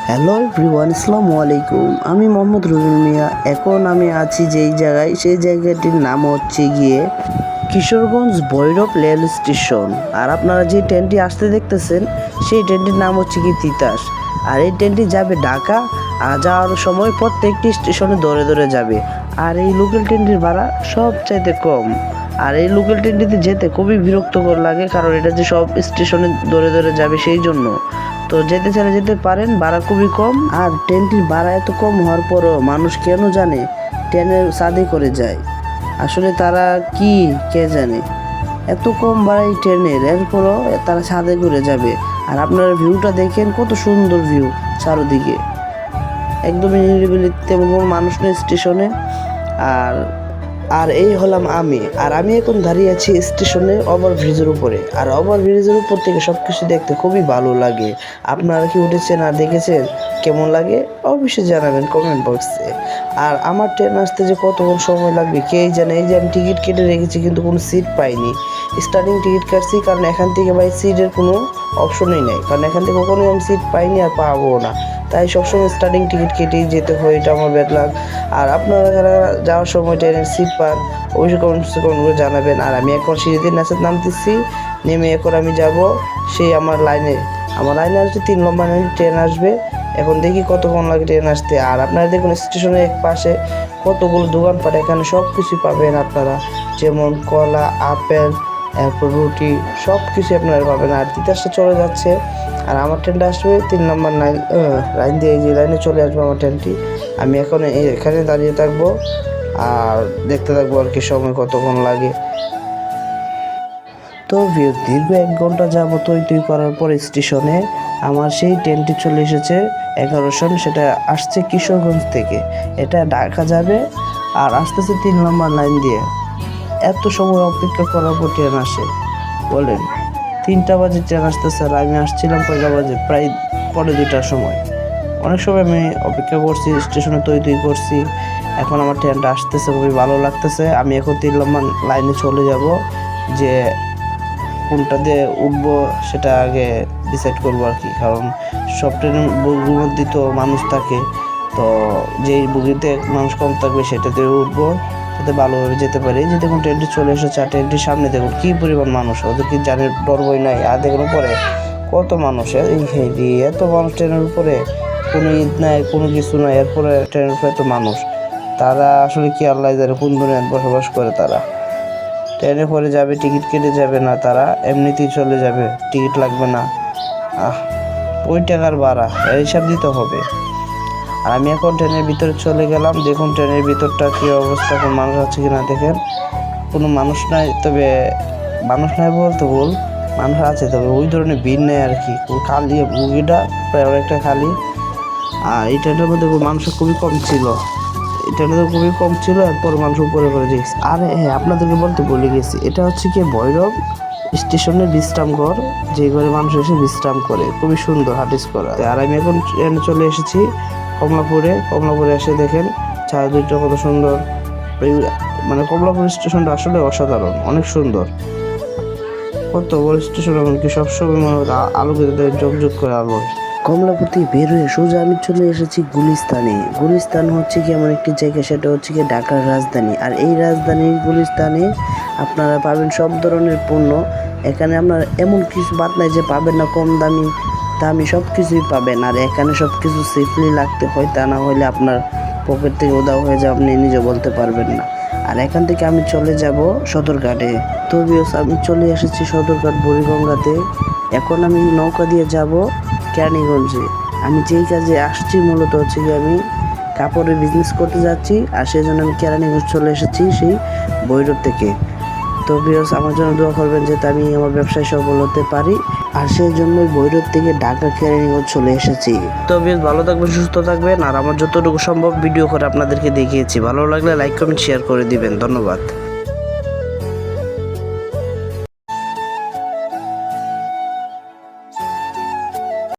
Hello everyone, আসসালামু আলাইকুম। আমি মোহাম্মদ রুবেল মিয়া। এখন আমি আছি যেই জায়গায়, সেই জায়গাটির নাম হচ্ছে গিয়ে কিশোরগঞ্জ ভৈরব রেল স্টেশন। আর আপনারা যে ট্রেনটি আসতে দেখতেছেন, সেই ট্রেনটির নাম হচ্ছে কি তিতাস। আর এই ট্রেনটি যাবে ঢাকা, আর যাওয়ার সময় প্রত্যেকটি স্টেশনে ধরে ধরে যাবে। আর এই লোকাল ট্রেনটির ভাড়া সবচাইতে কম। আর এই লোকাল ট্রেনটিতে যেতে খুবই বিরক্তকর লাগে, কারণ এটা যে সব স্টেশনে ধরে ধরে যাবে সেই জন্য। তো যেতে চাইলে যেতে পারেন, ভাড়া খুবই কম। আর ট্রেনটির ভাড়া এত কম হওয়ার পরও মানুষ কেন জানে ট্রেনের ছাদে করে যায়, আসলে তারা কি কে জানে এত কম ভাড়ায় ট্রেনের, এরপরও তারা ছাদে করে যাবে। আর আপনারা ভিউটা দেখেন, কত সুন্দর ভিউ চারদিকে, একদমই নিরিবিলি, তেমন কোনো মানুষ নেই স্টেশনে। আর আর এই হলাম আমি। আর আমি এখন দাঁড়িয়ে আছি স্টেশনের ওভারব্রিজের উপরে। আর ওভারব্রিজের উপর থেকে সব কিছু দেখতে খুবই ভালো লাগে। আপনারা কি উঠেছেন আর দেখেছেন কেমন লাগে অবশ্যই জানাবেন কমেন্ট বক্সে। আর আমার ট্রেন আসতে যে কতক্ষণ সময় লাগবে কে জানে। এই যে আমি টিকিট কেটে রেখেছি, কিন্তু কোনো সিট পাইনি। স্টার্টিং টিকিট কাটছি, কারণ এখান থেকে ভাই সিটের কোনো অপশনই নেই, কারণ এখান থেকে কখনোই আমি সিট পাইনি আর পাবো না। তাই সবসময় স্টার্টিং টিকিট কেটেই যেতে হয়, এটা আমার ব্যাড লাগ। আর আপনারা যারা যাওয়ার সময় ট্রেনের সিট পান অবশ্যই কমেন্ট করে জানাবেন। আর আমি এখন সিঁড়িতে নামতেছি, নেমে এখন আমি যাব সেই আমার লাইনে আসবে 3 নম্বর লাইনে ট্রেন আসবে। এখন দেখি কতক্ষণ লাগে ট্রেন আসতে। আর আপনারা দেখুন স্টেশনের এক পাশে কতগুলো দোকানপাট, এখানে সব কিছু পাবেন আপনারা, যেমন কলা, আপেল, এরপর রুটি, সব কিছু আপনারা পাবেন। আর তিতাসটা চলে যাচ্ছে, আর আমার ট্রেনটা আসবে 3 নম্বর লাইন দিয়ে। এই যে লাইনে চলে আসবে আমার ট্রেনটি। আমি এখন এখানে দাঁড়িয়ে থাকবো আর দেখতে থাকবো আর কি সময় কতক্ষণ লাগে। তো দীর্ঘ 1 ঘন্টা যাবো তুই করার পর স্টেশনে আমার সেই ট্রেনটি চলে এসেছে 11 সেটা আসছে কিশোরগঞ্জ থেকে। এটা ঢাকা যাবে আর আসতেছে 3 নম্বর লাইন দিয়ে। এত সময় অপেক্ষা করার পর ট্রেন আসে, বলেন 3টা বাজে ট্রেন আসতেছে, আর আমি আসছিলাম কয়টা বাজে, প্রায় পরে 2টার সময়। অনেক সময় আমি অপেক্ষা করছি, স্টেশনে তুই করছি। এখন আমার ট্রেনটা আসতেছে, খুবই ভালো লাগতেছে। আমি এখন 3 নম্বর লাইনে চলে যাব, যে কোনটা দিয়ে উঠবো সেটা আগে ডিসাইড করবো আর কি। কারণ সব ট্রেনের বগির মধ্যে তো মানুষ থাকে, তো যেই বগিতে মানুষ কম থাকবে সেটাতে উঠবো, যাতে ভালোভাবে যেতে পারি। যে দেখুন ট্রেনটি চলে এসেছে, আর ট্রেনটির সামনে দেখুন কী পরিমাণ মানুষ, ওদের কি জানের ডর বই নাই। আর দেখুন উপরে কত মানুষ, এত মানুষ ট্রেনের উপরে, কোনো ঈদ নাই, কোনো কিছু নাই, এরপরে ট্রেনের উপরে এত মানুষ। তারা আসলে কি আল্লাহ জানে কোন দুনিয়ায় বসবাস করে। তারা ট্রেনে করে যাবে, টিকিট কেটে যাবে না, তারা এমনিতেই চলে যাবে, টিকিট লাগবে না। ওই টাকার ভাড়া হিসাব দিতে হবে। আর আমি এখন ট্রেনের ভিতরে চলে গেলাম। দেখুন ট্রেনের ভিতরটা কী অবস্থা, কোনো মানুষ আছে কি না দেখেন। কোনো মানুষ নাই, তবে মানুষ নাই বলতে ভুল, মানুষ আছে, তবে ওই ধরনের ভিড় নেই আর কি। খালি বগিটা প্রায় অনেকটা খালি। আর এই ট্রেনের মধ্যে মানুষ খুবই কম ছিল, এরপর মানুষ উপরে করে দিয়েছে। আর হ্যাঁ, আপনাদেরকে বলতে ভুলে গেছি, এটা হচ্ছে কি ভৈরব স্টেশনের বিশ্রাম ঘর, যে ঘরে মানুষ এসে বিশ্রাম করে, খুবই সুন্দর হাটিস করা। আর আমি এখন ট্রেনে চলে এসেছি কমলাপুরে এসে দেখেন চারদিকটা কত সুন্দর। মানে কমলাপুর স্টেশনটা আসলে অসাধারণ, অনেক সুন্দর, কত বড় স্টেশন, এমনকি সবসময় মনে হয় আলোকিত ঝকঝক করে আলো। কমলাপুর থেকে বের হয়ে সোজা আমি চলে এসেছি গুলিস্তানে। গুলিস্তান হচ্ছে কি এমন একটি জায়গা, সেটা হচ্ছে কি ঢাকার রাজধানী। আর এই রাজধানীর গুলিস্তানে আপনারা পাবেন সব ধরনের পণ্য। এখানে আপনার এমন কিছু বাদ নাই যে পাবেন না, কম দামি সব কিছুই পাবেন। আর এখানে সব কিছু সেফলি রাখতে হয়, তা না হলে আপনার পকেট থেকে উধাও হয়ে যাবে, আপনি নিজে বলতে পারবেন না। আর এখান থেকে আমি চলে যাব সদরঘাটে। তো আমি চলে এসেছি সদরঘাট বুড়িগঙ্গাতে। এখন আমি নৌকা দিয়ে যাব কেরানীগঞ্জে। আমি যেই কাজে আসছি মূলত হচ্ছে কি আমি কাপড়ের বিজনেস করতে যাচ্ছি, আর সেই জন্য আমি কেরানীগঞ্জ চলে এসেছি সেই ভৈরব থেকে। তো ভিউয়ার্স, আমার জন্য দোয়া করবেন যাতে আমি আমার ব্যবসায় সফল হতে পারি। আর সেই জন্যই ভৈরব থেকে ঢাকা কেরানীগঞ্জ চলে এসেছি। তো বেশ ভালো থাকবেন, সুস্থ থাকবেন। আর আমার যতটুকু সম্ভব ভিডিও করে আপনাদেরকে দেখিয়েছি। ভালো লাগলে লাইক কমেন্ট শেয়ার করে দিবেন। ধন্যবাদ।